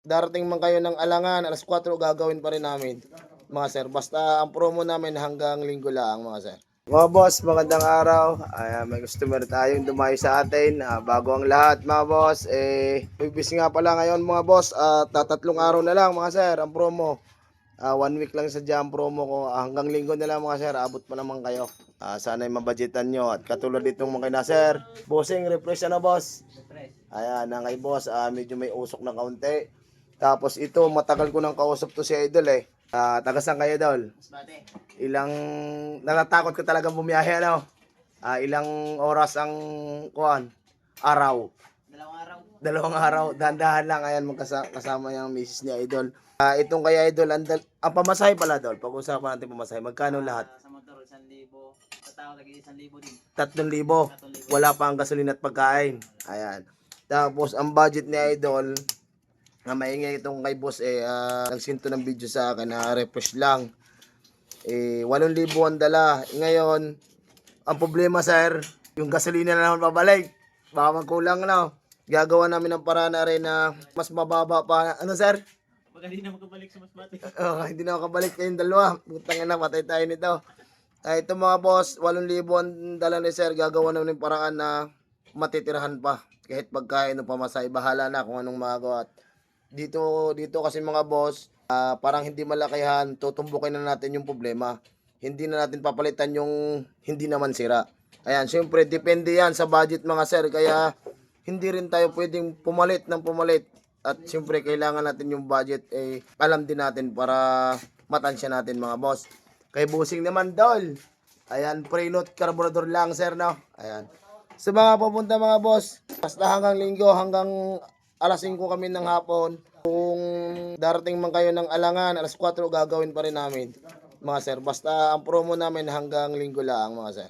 darating man kayo ng alangan, alas 4 gagawin pa rin namin, mga sir. Basta ang promo namin hanggang linggo lang, mga sir. Mga boss, magandang araw. May customer tayong dumayo sa atin. Bago ang lahat, mga boss, bibis nga pala ngayon, mga boss. Tatlong araw na lang, mga sir, ang promo. 1 week lang sa jam promo ko. Hanggang linggo na lang, mga sir. Abot pa naman kayo. Sana'y mabudgetan nyo. At katulad ditong mga na sir. Bossing, refresh na, boss. Ayan, na kay boss. Medyo may usok na kaunti. Tapos ito, matagal ko nang kausap to si Idol eh. Tagasan kayo, Idol? Ilang, natatakot ko talagang bumiyahe, ano? Ilang oras ang, araw? Dalawang araw. Dahan-dahan lang. Ayan, kasama yung misis ni Idol. Itong kay Idol, ang pamasahe pala, Idol. Pag-usapan natin pamasahe. Magkano lahat? Sa motor, 1,000. Sa tao, lagi 1,000 din. 3,000. Wala pa ang gasolina at pagkain. Ayan. Tapos, ang budget ni Idol, na maingay itong kay boss nagsinto ng video sa akin na refresh lang. 8,000 ang dala. Ngayon, ang problema sir, yung gasolina na naman pabalik. Baka magkulang na. Gagawa namin ng paraan na rin na mas mababa pa. Ano sir? Baka hindi na makabalik sa Masbate. Hindi na makabalik kayong dalawa. Putang na, patay tayo nito. Ito mga boss, 8,000 ang dala ni sir. Gagawa namin ng paraan na matitirahan pa. Kahit pagkain o pamasahe, bahala na kung anong magawa. Dito kasi mga boss, parang hindi malakihan, tutumbukin na natin yung problema. Hindi na natin papalitan yung hindi naman sira. Ayan, syempre depende yan sa budget mga sir, kaya hindi rin tayo pwedeng pumalit ng pumalit. At syempre kailangan natin yung budget alam din natin para matansya natin mga boss. Kay busing naman Dol. Ayan, preload carburetor lang sir, no? Ayan. Sa mga pupunta mga boss, basta hanggang linggo, hanggang alas 5 kami ng hapon. Kung darating man kayo ng alangan, alas 4 gagawin pa rin namin, mga sir. Basta ang promo namin hanggang linggo lang, mga sir.